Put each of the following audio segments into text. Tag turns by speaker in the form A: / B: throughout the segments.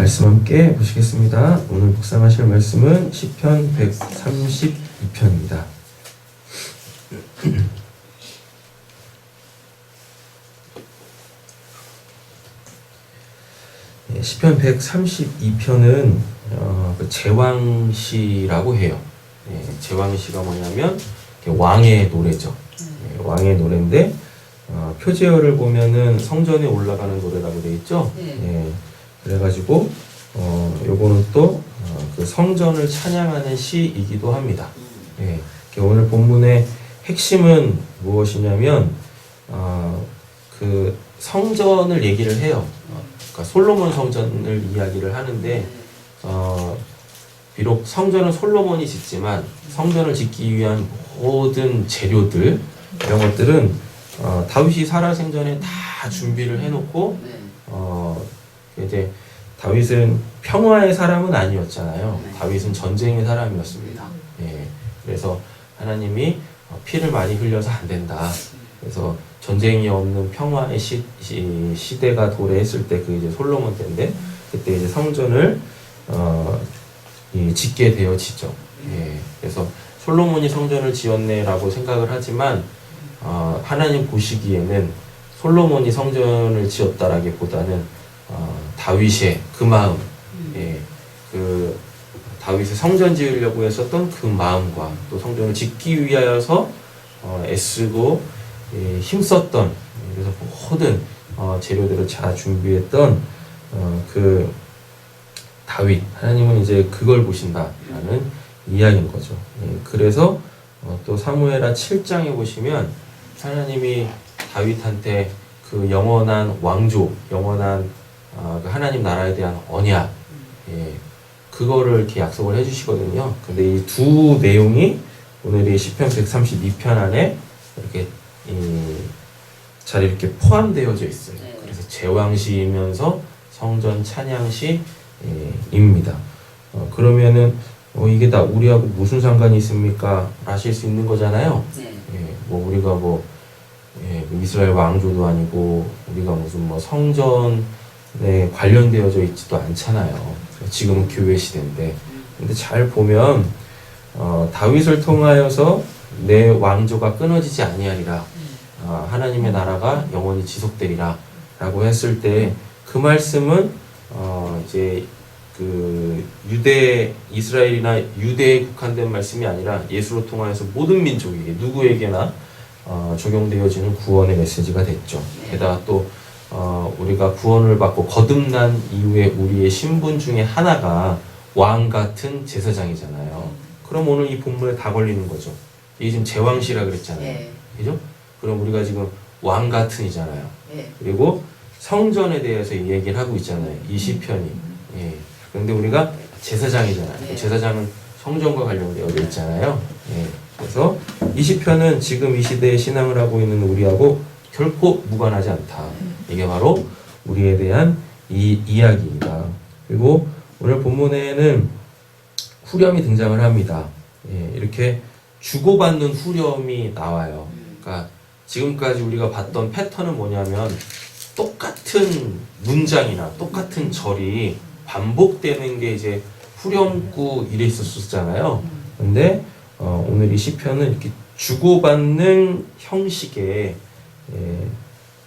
A: 말씀 함께 보시겠습니다. 오늘 묵상하실 말씀은 시편 132편입니다. 시편 132편은 제왕시라고 해요. 제왕시가 뭐냐면 왕의 노래죠. 왕의 노래인데 표제어를 보면은 성전에 올라가는 노래라고 되어 있죠. 그래가지고 요거는 또 그 성전을 찬양하는 시이기도 합니다. 오늘 본문의 핵심은 무엇이냐면 그 성전을 얘기를 해요. 그러니까 솔로몬 성전을 이야기를 하는데 비록 성전은 솔로몬이 짓지만 성전을 짓기 위한 모든 재료들 이런 것들은 다윗이 살아생전에 다 준비를 해놓고 이제 다윗은 평화의 사람은 아니었잖아요. 다윗은 전쟁의 사람이었습니다. 그래서 하나님이 피를 많이 흘려서 안 된다. 그래서 전쟁이 없는 평화의 시대가 도래했을 때 그 이제 솔로몬 때인데 그때 이제 성전을 짓게 되어지죠. 그래서 솔로몬이 성전을 지었네라고 생각을 하지만 하나님 보시기에는 솔로몬이 성전을 지었다라기보다는 다윗의 그 마음, 그 다윗의 성전 지으려고 했었던 그 마음과 또 성전을 짓기 위하여서 애쓰고 힘썼던, 그래서 모든 재료들을 잘 준비했던 그 다윗, 하나님은 이제 그걸 보신다라는 이야기인 거죠. 그래서 또 사무엘하 7장에 보시면 하나님이 다윗한테 그 영원한 왕조, 영원한 그 하나님 나라에 대한 언약, 그거를 이렇게 약속을 해주시거든요. 근데 이 두 내용이 오늘 이 시편 132편 안에 이렇게 잘 이렇게 포함되어져 있어요. 그래서 제왕시이면서 성전 찬양시입니다. 그러면은 이게 다 우리하고 무슨 상관이 있습니까? 하실 수 있는 거잖아요. 뭐 우리가 뭐 이스라엘 왕조도 아니고 우리가 무슨 뭐 성전에 관련되어져 있지도 않잖아요. 지금은 교회 시대인데, 근데 잘 보면 다윗을 통하여서 내 왕조가 끊어지지 아니하리라, 하나님의 나라가 영원히 지속되리라 라고 했을 때 그 말씀은 이제 그 이스라엘이나 유대에 국한된 말씀이 아니라 예수로 통하여서 모든 민족에게 누구에게나 적용되어지는 구원의 메시지가 됐죠. 게다가 또 우리가 구원을 받고 거듭난 이후에 우리의 신분 중에 하나가 왕 같은 제사장이잖아요. 그럼 오늘 이 본문에 다 걸리는 거죠. 이게 지금 제왕시라 그랬잖아요. 그죠? 그럼 우리가 지금 왕 같은이잖아요. 그리고 성전에 대해서 얘기를 하고 있잖아요. 이 시편이. 그런데 우리가 제사장이잖아요. 제사장은 성전과 관련되어 있잖아요. 그래서 이 시편은 지금 이 시대에 신앙을 하고 있는 우리하고 결코 무관하지 않다. 이게 바로 우리에 대한 이 이야기입니다. 그리고 오늘 본문에는 후렴이 등장을 합니다. 이렇게 주고받는 후렴이 나와요. 그러니까 지금까지 우리가 봤던 패턴은 뭐냐면 똑같은 문장이나 똑같은 절이 반복되는 게 이제 후렴구 이래 있었잖아요. 근데 오늘 이 시편은 이렇게 주고받는 형식의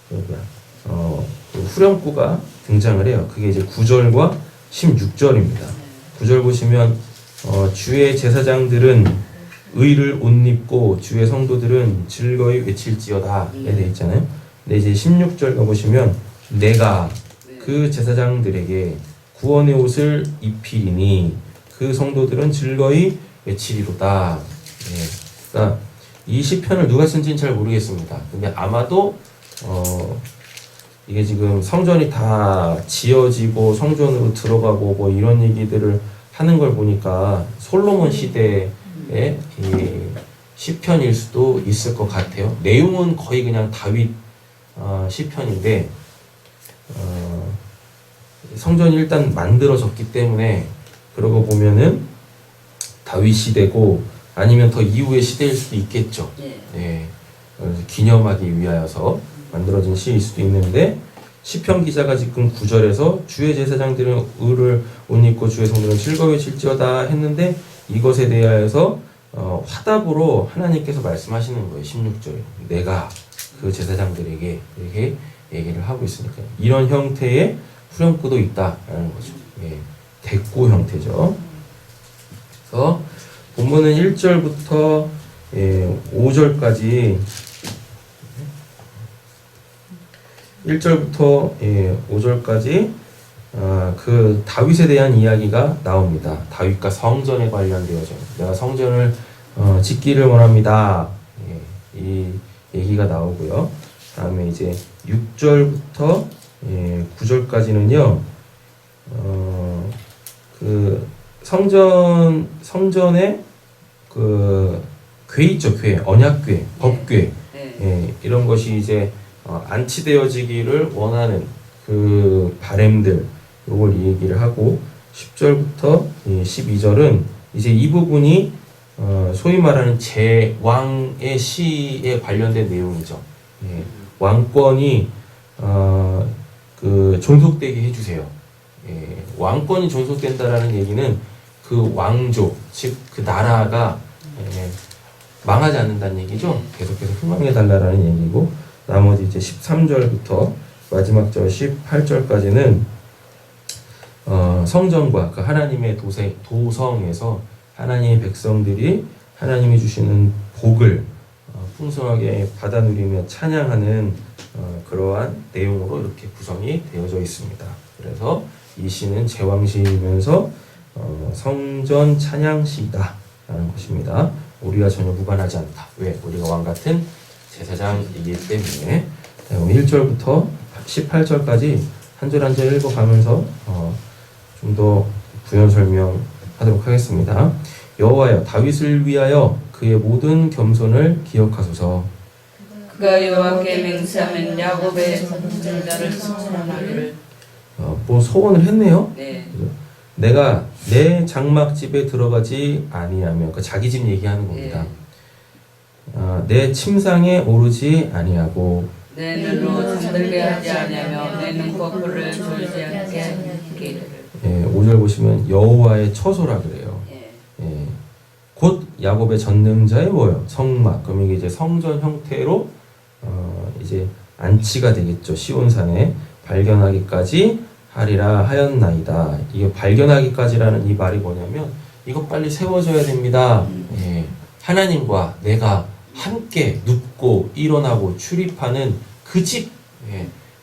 A: 그 후렴구가 등장을 해요. 그게 이제 9절과 16절입니다. 9절 보시면 주의 제사장들은 의를 옷 입고 주의 성도들은 즐거이 외칠지어다 에 되어 있잖아요. 근데 이제 16절 가보시면 내가 그 제사장들에게 구원의 옷을 입히리니 그 성도들은 즐거이 외치리로다. 그러니까 이 시편을 누가 쓴지는 잘 모르겠습니다. 근데 아마도 이게 지금 성전이 다 지어지고 성전으로 들어가고 뭐 이런 얘기들을 하는 걸 보니까 솔로몬 시대의 이 시편일 수도 있을 것 같아요. 내용은 거의 그냥 다윗 시편인데 성전이 일단 만들어졌기 때문에 그러고 보면은 다윗 시대고 아니면 더 이후의 시대일 수도 있겠죠. 그래서 기념하기 위하여서 만들어진 시일 수도 있는데 시편 기자가 지금 9절에서 주의 제사장들은 의를 옷 입고 주의 성도는 즐거워질지어다 했는데 이것에 대하여서 화답으로 하나님께서 말씀하시는 거예요. 16절 내가 그 제사장들에게 이렇게 얘기를 하고 있으니까 이런 형태의 후렴구도 있다라는 거죠. 예, 대꾸 형태죠. 그래서 본문은 1절부터 5절까지 1절부터 5절까지 그 다윗에 대한 이야기가 나옵니다. 다윗과 성전에 관련되어져 내가 성전을 짓기를 원합니다. 이 얘기가 나오고요. 다음에 이제 6절부터 9절까지는요. 그 성전에 그 궤 있죠, 궤, 언약궤, 법궤, 이런 것이 이제 안치되어지기를 원하는 그 바램들, 요걸 얘기를 하고 10절부터 12절은 이제 이 부분이 소위 말하는 제왕의 시에 관련된 내용이죠. 왕권이 그 존속되게 해주세요. 왕권이 존속된다라는 얘기는 그 왕조, 즉 그 나라가 망하지 않는다는 얘기죠. 계속해서 흥망해달라는 얘기고 나머지 이제 13절부터 마지막 절 18절까지는 성전과 그 하나님의 도성에서 하나님의 백성들이 하나님이 주시는 복을 풍성하게 받아 누리며 찬양하는 그러한 내용으로 이렇게 구성이 되어져 있습니다. 그래서 이 시는 제왕시이면서 성전 찬양시이다 라는 것입니다. 우리가 전혀 무관하지 않다. 왜? 우리가 왕같은 제사장이기 때문에 1절부터 18절까지 한 절 한 절 읽어가면서 좀 더 부연 설명하도록 하겠습니다. 여호와여 다윗을 위하여 그의 모든 겸손을 기억하소서.
B: 그가 여호와께 맹세하면 야곱의 전자를 성전하기를.
A: 뭐 소원을 했네요.
B: 네.
A: 내가 내 장막집에 들어가지 아니하며 그 자기 집 얘기하는 겁니다. 내 침상에 오르지 아니하고
B: 내 눈으로 잠들게 하지 아니하며 내 눈꺼풀을 졸지 않게 하기를.
A: 5절 보시면 여호와의 처소라 그래요. 곧 야곱의 전능자의 뭐요? 성막. 그럼 이게 이제 성전 형태로 이제 안치가 되겠죠. 시온산에 발견하기까지 하리라 하였나이다. 이게 발견하기까지라는 이 말이 뭐냐면 이거 빨리 세워져야 됩니다. 하나님과 내가 함께 눕고 일어나고 출입하는 그 집,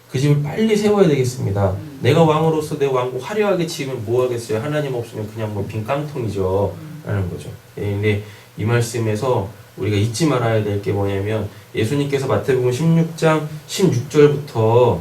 A: 그 집을 빨리 세워야 되겠습니다. 내가 왕으로서 내 왕국 화려하게 지으면 뭐 하겠어요? 하나님 없으면 그냥 뭐 빈 깡통이죠. 라는 거죠. 근데 이 말씀에서 우리가 잊지 말아야 될 게 뭐냐면 예수님께서 마태복음 16장 16절부터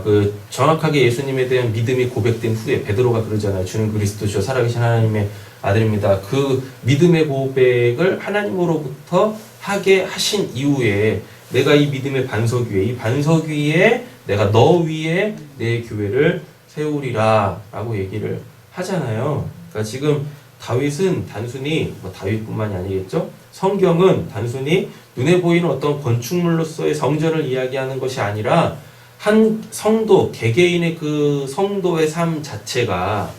A: 그 정확하게 예수님에 대한 믿음이 고백된 후에 베드로가 그러잖아요. 주는 그리스도시요 살아계신 하나님의 아들입니다. 그 믿음의 고백을 하나님으로부터 하게 하신 이후에 내가 이 믿음의 반석 위에 이 반석 위에 내가 너 위에 내 교회를 세우리라 라고 얘기를 하잖아요. 그러니까 지금 다윗은 단순히 다윗뿐만이 아니겠죠. 성경은 단순히 눈에 보이는 어떤 건축물로서의 성전을 이야기하는 것이 아니라 한 성도, 개개인의 그 성도의 삶 자체가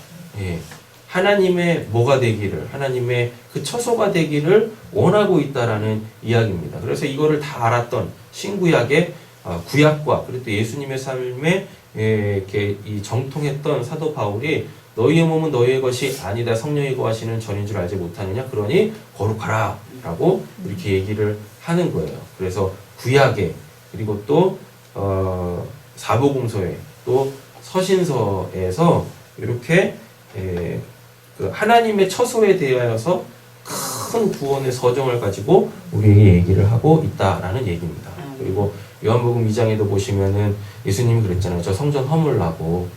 A: 하나님의 뭐가 되기를, 하나님의 그 처소가 되기를 원하고 있다라는 이야기입니다. 그래서 이거를 다 알았던 신구약의 구약과 그리고 또 예수님의 삶에 이렇게 이 정통했던 사도 바울이 너희의 몸은 너희의 것이 아니다. 성령이 거하시는 전인 줄 알지 못하느냐. 그러니 거룩하라 라고 이렇게 얘기를 하는 거예요. 그래서 구약에 그리고 또 사복음서에 또 서신서에서 이렇게 그 하나님의 처소에 대하여서 큰 구원의 서정을 가지고 우리에게 얘기를 하고 있다라는 얘기입니다. 그리고 요한복음 2장에도 보시면은 예수님이 그랬잖아요. 저 성전 허물라고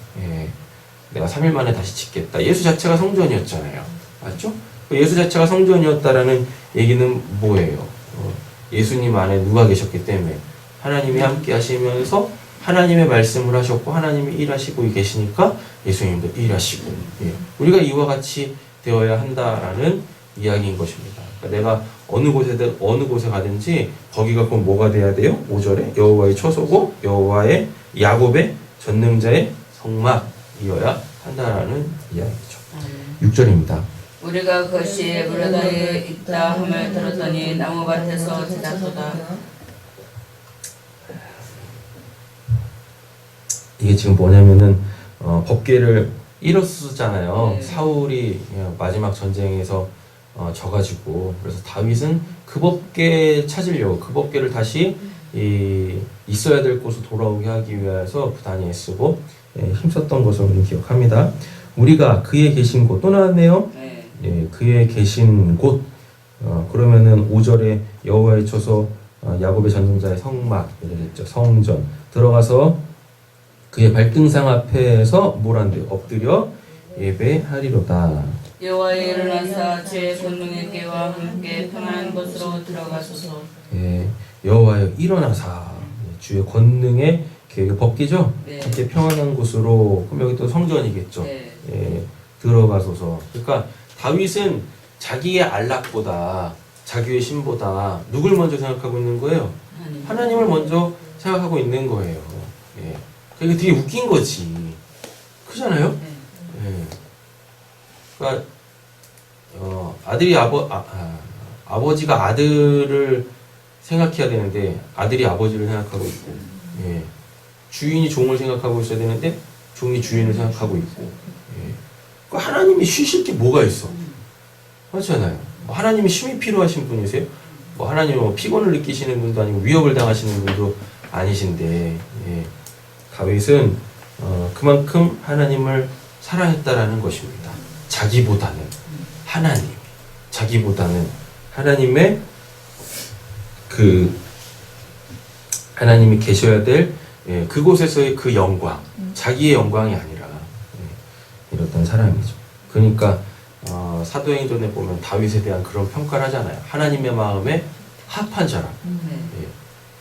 A: 내가 3일 만에 다시 짓겠다. 예수 자체가 성전이었잖아요. 맞죠? 예수 자체가 성전이었다라는 얘기는 뭐예요? 예수님 안에 누가 계셨기 때문에 하나님이 함께 하시면서 하나님의 말씀을 하셨고 하나님이 일하시고 계시니까 예수님도 일하시고 우리가 이와 같이 되어야 한다라는 이야기인 것입니다. 그러니까 내가 어느 곳에 가든지 거기가 꼭 뭐가 돼야 돼요? 5절에 여호와의 처소고 여호와의 야곱의 전능자의 성막이어야 한다라는 이야기죠. 6절입니다.
B: 우리가 그것이 브라다에 있다 함을 들었더니 나무밭에서 찾았도다.
A: 이게 지금 뭐냐면은 법궤를 잃었잖아요.
B: 네.
A: 사울이 마지막 전쟁에서 져가지고, 그래서 다윗은 그 법궤 찾으려고 그 법궤를 다시 있어야 될 곳으로 돌아오게 하기 위해서 부단히 애쓰고 힘썼던 것을 우리는 기억합니다. 우리가 그의 계신 곳 또 나왔네요.
B: 네.
A: 그의 계신 곳. 그러면은 5절에 여호와의 처소 야곱의 전능자의 성막 이랬죠. 성전 들어가서 그의 발등상 앞에서 뭘 한대요? 엎드려 예배하리로다.
B: 여호와의 일어나사 제 권능에게와 함께 평안한 곳으로 들어가소서.
A: 예, 여호와여 일어나사 주의 권능의 계획의 법기죠.
B: 네.
A: 함께 평안한 곳으로. 그럼 여기 또 성전이겠죠.
B: 네.
A: 예, 들어가소서. 그러니까 다윗은 자기의 안락보다 자기의 신보다 누굴 먼저 생각하고 있는 거예요? 하나님을 먼저 생각하고 있는 거예요. 예. 그게 되게 웃긴 거지. 그잖아요?
B: 네.
A: 예. 그러니까 아들이 아버지가 아들을 생각해야 되는데 아들이 아버지를 생각하고 있고, 예. 주인이 종을 생각하고 있어야 되는데 종이 주인을 생각하고 있고, 예. 그 하나님이 쉬실 게 뭐가 있어? 그렇잖아요. 하나님이 쉼이 필요하신 분이세요? 하나님은 피곤을 느끼시는 분도 아니고 위협을 당하시는 분도 아니신데, 예. 다윗은 그만큼 하나님을 사랑했다라는 것입니다. 자기보다는 하나님, 자기보다는 하나님의 하나님이 계셔야 될 그곳에서의 그 영광, 자기의 영광이 아니라 이랬던 사람이죠. 그러니까 사도행전에 보면 다윗에 대한 그런 평가를 하잖아요. 하나님의 마음에 합한 사람.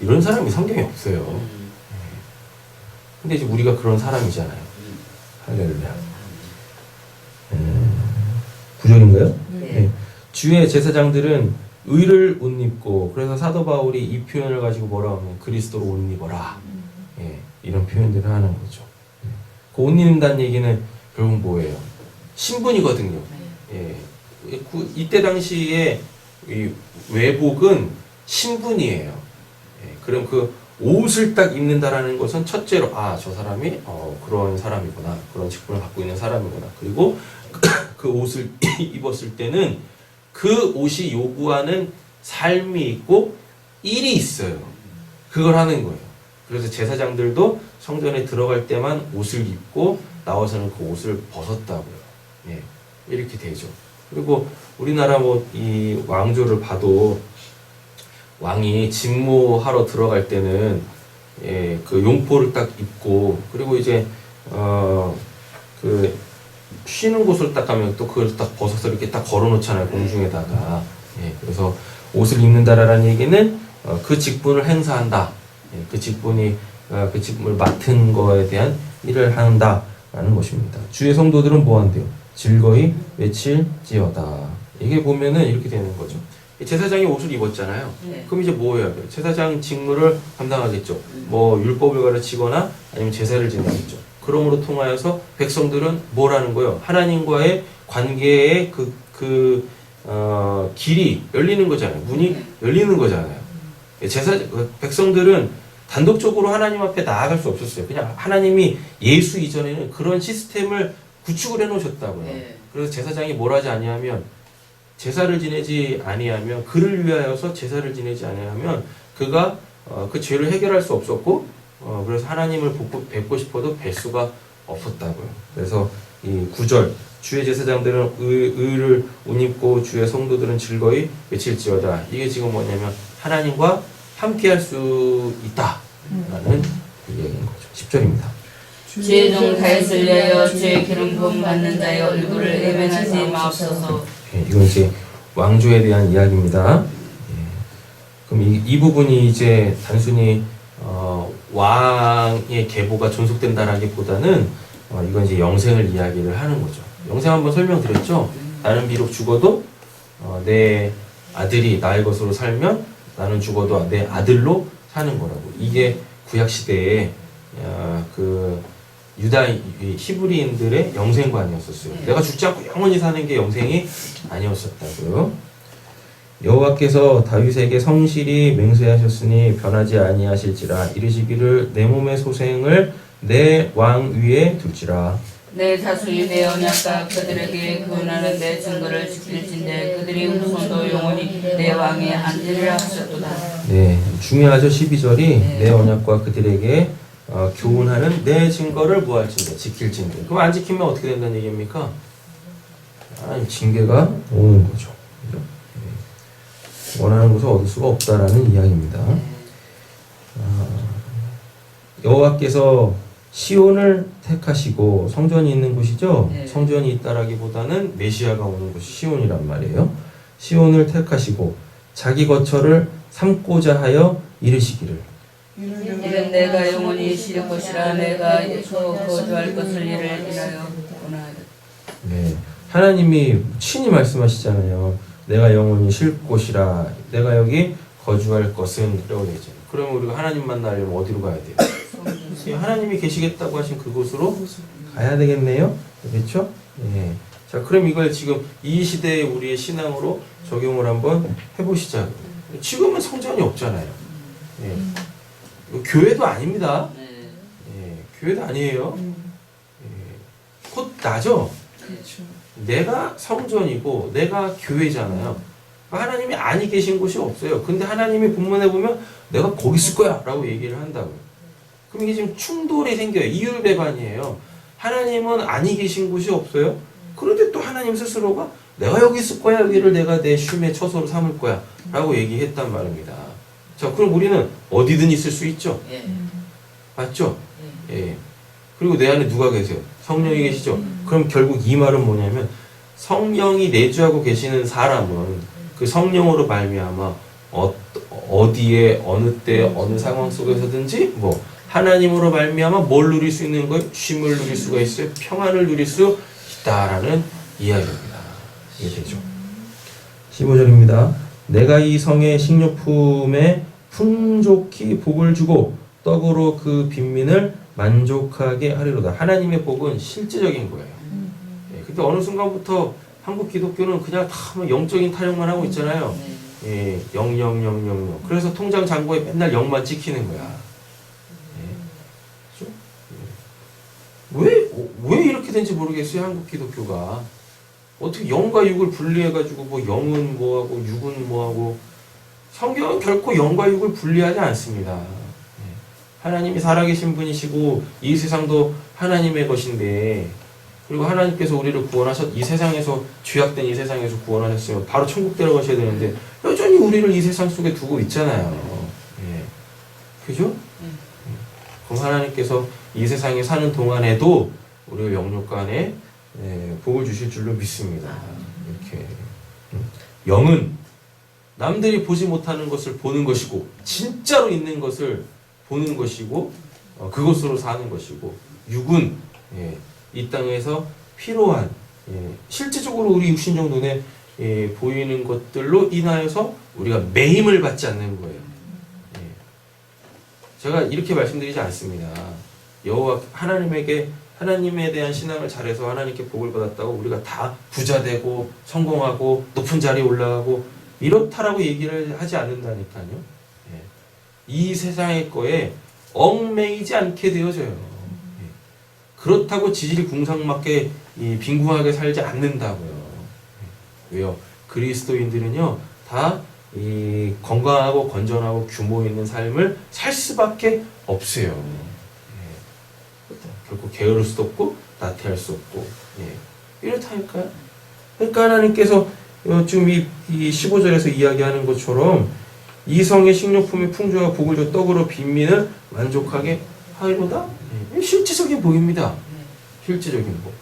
A: 이런 사람이 성경에 없어요. 근데 이제 우리가 그런 사람이잖아요. 할렐루야. 9절인가요?
B: 네.
A: 주의 제사장들은 의를 옷 입고, 그래서 사도 바울이 이 표현을 가지고 뭐라 하면 그리스도로 옷 입어라. 이런 표현들을 하는 거죠. 그 옷 입는다는 얘기는 결국 뭐예요? 신분이거든요. 이때 당시에 이 외복은 신분이에요. 그럼 그 옷을 딱 입는다라는 것은 첫째로 저 사람이 그런 사람이구나, 그런 직분을 갖고 있는 사람이구나. 그리고 그 옷을 입었을 때는 그 옷이 요구하는 삶이 있고 일이 있어요. 그걸 하는 거예요. 그래서 제사장들도 성전에 들어갈 때만 옷을 입고 나와서는 그 옷을 벗었다고요. 이렇게 되죠. 그리고 우리나라 이 왕조를 봐도 왕이 직무하러 들어갈 때는 그 용포를 딱 입고, 그리고 이제 그 쉬는 곳을 딱 가면 또 그걸 딱 벗어서 이렇게 딱 걸어놓잖아요, 공중에다가. 그래서 옷을 입는다라는 얘기는 그 직분을 행사한다. 그 직분이 그 직분을 맡은 거에 대한 일을 한다라는 것입니다. 주의 성도들은 뭐 한대요? 즐거이 외칠지어다. 이게 보면은 이렇게 되는 거죠. 제사장이 옷을 입었잖아요. 그럼 이제 뭐 해야 돼요? 제사장 직무를 감당하겠죠. 율법을 가르치거나 아니면 제사를 지내겠죠. 그러므로 통하여서 백성들은 뭘 하는 거예요? 하나님과의 관계의 길이 열리는 거잖아요. 문이 열리는 거잖아요. 백성들은 단독적으로 하나님 앞에 나아갈 수 없었어요. 그냥 하나님이 예수 이전에는 그런 시스템을 구축을 해놓으셨다고요. 그래서 제사장이 뭘 하지 아니하면, 제사를 지내지 아니하면, 그를 위하여서 제사를 지내지 아니하면 그가 그 죄를 해결할 수 없었고, 그래서 하나님을 뵙고 싶어도 뵐 수가 없었다고요. 그래서 이 9절, 주의 제사장들은 의를 옷 입고 주의 성도들은 즐거이 외칠지어다. 이게 지금 뭐냐면 하나님과 함께할 수 있다라는 얘기인 거죠. 10절입니다.
B: 주의 종 다윗을 위하여 주의 기름 부음 받는 자의 얼굴을 외면하지 마옵소서.
A: 이건 이제 왕조에 대한 이야기입니다. 그럼 이 부분이 이제 단순히 왕의 계보가 존속된다라기보다는 이건 이제 영생을 이야기를 하는 거죠. 영생 한번 설명드렸죠. 나는 비록 죽어도 내 아들이 나의 것으로 살면 나는 죽어도 내 아들로 사는 거라고. 이게 구약 시대에 그 유다 히브리인들의 영생관이었었어요. 내가 죽지 않고 영원히 사는 게 영생이 아니었었다고요. 여호와께서 다윗에게 성실히 맹세하셨으니 변하지 아니하실지라 이르시기를 내 몸의 소생을 내 왕 위에 둘지라.
B: 내 자손이 내 언약과 그들에게 구원하는 내 증거를 지킬진대 그들이 후손도 영원히 내 왕에 앉으리라 하셨도다.
A: 네, 중요하죠. 12절이 내 언약과 그들에게 교훈하는 내 증거를 뭐할진대 지킬진대. 그럼 안 지키면 어떻게 된다는 얘기입니까? 징계가 오는 거죠. 원하는 것을 얻을 수가 없다라는 이야기입니다. 여호와께서 시온을 택하시고 성전이 있는 곳이죠. 성전이 있다라기보다는 메시아가 오는 곳이 시온이란 말이에요. 시온을 택하시고 자기 거처를 삼고자 하여 이르시기를
B: 이는 내가 영원히 쉴 것이라 내가 거주할 것을 이를 인하여 원하였다.
A: 네, 하나님이 친히 말씀하시잖아요. 내가 영원히 쉴 곳이라 내가 여기 거주할 것은 라고 되어 있잖아요. 그러면 우리가 하나님 만나려면 어디로 가야 돼요? 하나님이 계시겠다고 하신 그곳으로 가야 되겠네요. 그렇죠? 예. 자, 그럼 이걸 지금 이 시대의 우리의 신앙으로 적용을 한번 해보시자. 지금은 성전이 없잖아요. 예. 교회도 아닙니다. 예. 교회도 아니에요. 예. 곧 나죠.
B: 그렇죠.
A: 내가 성전이고 내가 교회잖아요. 하나님이 아니 계신 곳이 없어요. 근데 하나님이 본문에 보면 내가 거기 있을 거야 라고 얘기를 한다고요. 그럼 이게 지금 충돌이 생겨요. 이율배반이에요. 하나님은 아니 계신 곳이 없어요. 그런데 또 하나님 스스로가 내가 여기 있을 거야. 여기를 내가 내 쉼의 처소로 삼을 거야 라고 얘기했단 말입니다. 자, 그럼 우리는 어디든 있을 수 있죠. 맞죠? 예. 그리고 내 안에 누가 계세요? 성령이 계시죠. 그럼 결국 이 말은 뭐냐면 성령이 내주하고 계시는 사람은 그 성령으로 말미암아 어디에 어느 때 어느 상황 속에서든지 뭐 하나님으로 말미암아 뭘 누릴 수 있는 거예요? 쉼을 누릴 수가 있어요. 평안을 누릴 수 있다라는 이야기입니다. 이게 되죠. 15절입니다. 내가 이 성의 식료품에 풍족히 복을 주고 떡으로 그 빈민을 만족하게 하리로다. 하나님의 복은 실제적인 거예요. 근데 어느 순간부터 한국 기독교는 그냥 다 영적인 타령만 하고 있잖아요. 예, 0. 그래서 통장 잔고에 맨날 0만 찍히는 거야. 예. 그렇죠? 왜 이렇게 된지 모르겠어요. 한국 기독교가. 어떻게 0과 6을 분리해가지고 뭐 0은 뭐하고 6은 뭐하고. 성경은 결코 0과 6을 분리하지 않습니다. 하나님이 살아계신 분이시고 이 세상도 하나님의 것인데 그리고 하나님께서 우리를 이 세상에서 죄악된 이 세상에서 구원하셨으면 바로 천국 데려가셔야 되는데 여전히 우리를 이 세상 속에 두고 있잖아요. 예. 그죠? 그럼 하나님께서 이 세상에 사는 동안에도 우리가 영육간에 복을 주실 줄로 믿습니다. 이렇게 영은 남들이 보지 못하는 것을 보는 것이고 진짜로 있는 것을 보는 것이고 그것으로 사는 것이고 육은 이 땅에서 필요한 실제적으로 우리 육신적 눈에 보이는 것들로 인하여서 우리가 매임을 받지 않는 거예요. 제가 이렇게 말씀드리지 않습니다. 여호와 하나님에 대한 신앙을 잘해서 하나님께 복을 받았다고 우리가 다 부자 되고 성공하고 높은 자리에 올라가고 이렇다라고 얘기를 하지 않는다니까요. 이 세상의 거에 얽매이지 않게 되어져요. 그렇다고 지질이 궁상맞게 빈궁하게 살지 않는다고요. 왜요? 그리스도인들은요 다 이 건강하고 건전하고 규모 있는 삶을 살 수밖에 없어요. 결코 게으를 수도 없고 나태할 수 없고 이렇다니까요. 그러니까 하나님께서 지금 이 15절에서 이야기하는 것처럼 이 성의 식료품이 풍조와 복을 줘 떡으로 빈민을 만족하게 하리로다. 실제적인 복입니다. 실제적인 복.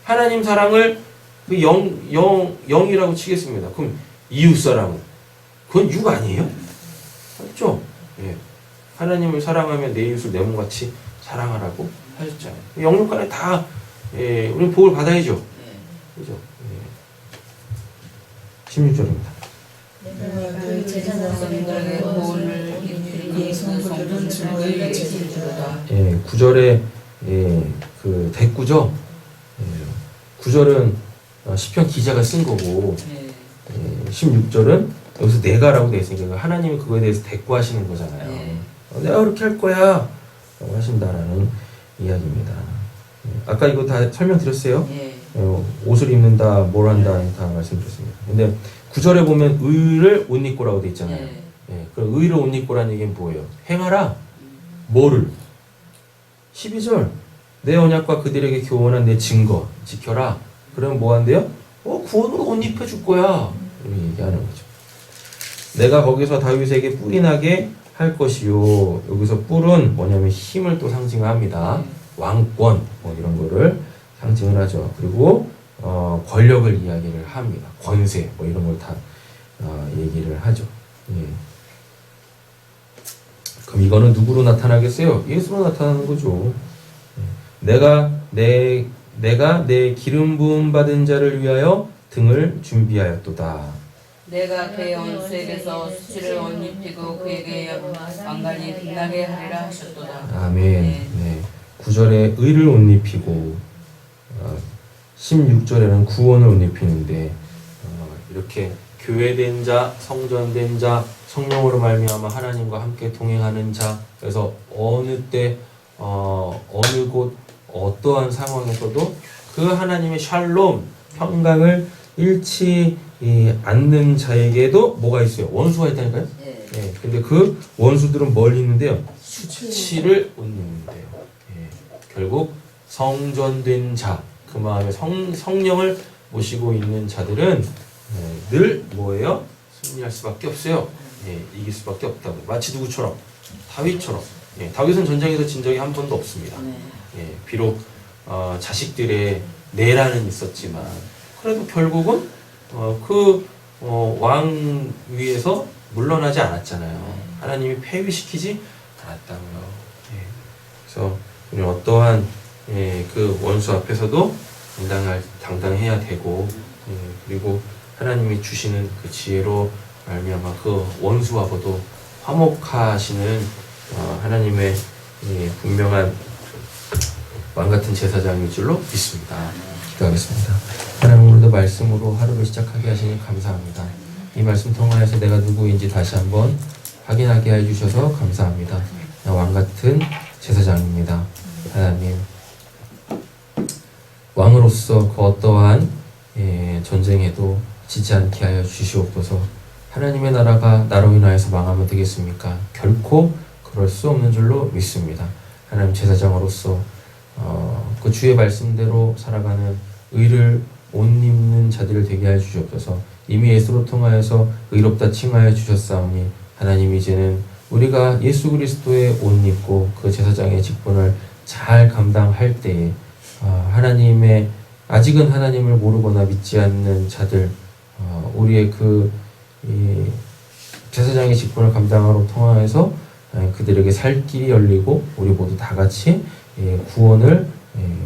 A: 하나님 사랑을 그 영이라고 치겠습니다. 그럼 이웃 사랑은 그건 육 아니에요? 맞죠? 예. 하나님을 사랑하면 내 이웃을 내 몸같이 사랑하라고 하셨잖아요. 영육간에 다 우리 복을 받아야죠. 그죠? 16절입니다.
B: 그 제사장들에게 구원을 이끌기 성소를 것을 너희에게 주리로다.
A: 예, 9절에 예, 그 대꾸죠. 예, 9절은 시편 기자가 쓴 거고
B: 네.
A: 예, 16절은 여기서 내가라고 돼 있으니까 하나님이 그거에 대해서 대꾸하시는 거잖아요.
B: 네.
A: 내가 그렇게 할 거야 라고 하신다라는 이야기입니다. 예, 아까 이거 다 설명드렸어요.
B: 네.
A: 옷을 입는다, 뭘 한다 다 말씀드렸습니다. 근데 9절에 보면 의를 옷 입고라고 돼 있잖아요.
B: 네.
A: 예, 그 의를 옷 입고라는 얘기는 뭐예요? 행하라. 뭐를? 12절 내 언약과 그들에게 교훈한 내 증거 지켜라. 그러면 뭐 한대요? 구원으로 옷 입혀줄 거야. 이렇게 얘기하는 거죠. 내가 거기서 다윗에게 뿔이 나게 할 것이요. 여기서 뿔은 뭐냐면 힘을 또 상징합니다. 왕권 뭐 이런 거를 상징을 하죠. 그리고 권력을 이야기를 합니다. 권세 뭐 이런 걸 다 얘기를 하죠. 예. 그럼 이거는 누구로 나타나겠어요? 예수로 나타나는 거죠. 내가 내 기름 부음 받은 자를 위하여 등을 준비하였도다.
B: 내가 그의 원수에게서 수치를 옷 입히고 그에게 왕관이 빛나게 하리라 하셨도다.
A: 아멘.
B: 네.
A: 네. 9절에 의를 옷 입히고 16절에는 구원을 옷 입히는데 이렇게 교회된 자, 성전된 자, 성령으로 말미암아 하나님과 함께 동행하는 자. 그래서 어느 때 어느 곳 어떠한 상황에서도 그 하나님의 샬롬 평강을 잃지 않는 자에게도 뭐가 있어요? 원수가 있다니까요.
B: 네.
A: 예, 근데 그 원수들은 뭘 입는데요? 수치를 옷 입는데요. 예, 결국 성전된 자, 그 마음에 성령을 모시고 있는 자들은 늘 뭐예요? 승리할 수밖에 없어요. 예, 이길 수밖에 없다고. 마치 누구처럼? 다윗처럼. 예, 다윗은 전쟁에서 진 적이 한 번도 없습니다.
B: 네.
A: 예, 비록 자식들의 내란은 있었지만 그래도 결국은 왕 위에서 물러나지 않았잖아요. 하나님이 폐위시키지 않았다고요. 예, 그래서 우리 어떠한 그 원수 앞에서도 당당해야 되고 그리고 하나님이 주시는 그 지혜로 말미암아 그 원수하고도 화목하시는 하나님의 분명한 왕같은 제사장일 줄로 믿습니다. 기도하겠습니다. 하나님 오늘도 말씀으로 하루를 시작하게 하시니 감사합니다. 이 말씀 통하여서 내가 누구인지 다시 한번 확인하게 해주셔서 감사합니다. 왕같은 제사장입니다. 하나님 왕으로서 그 어떠한 전쟁에도 지지 않게 하여 주시옵소서. 하나님의 나라가 나로 인하여서 망하면 되겠습니까? 결코 그럴 수 없는 줄로 믿습니다. 하나님 제사장으로서 그 주의 말씀대로 살아가는 의를 옷 입는 자들을 되게 하여 주시옵소서. 이미 예수로 통하여서 의롭다 칭하여 주셨사오니 하나님 이제는 우리가 예수 그리스도의 옷 입고 그 제사장의 직분을 잘 감당할 때에 하나님의 아직은 하나님을 모르거나 믿지 않는 자들 우리의 그 제사장의 직분을 감당하러 통하여서 그들에게 살 길이 열리고 우리 모두 다 같이 구원을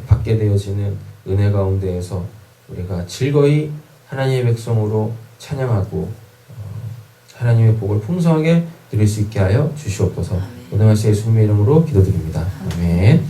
A: 받게 되어지는 은혜 가운데에서 우리가 즐거이 하나님의 백성으로 찬양하고 하나님의 복을 풍성하게 누릴 수 있게 하여 주시옵소서. 오늘 말씀 예수님의 이름으로 기도드립니다. 아멘.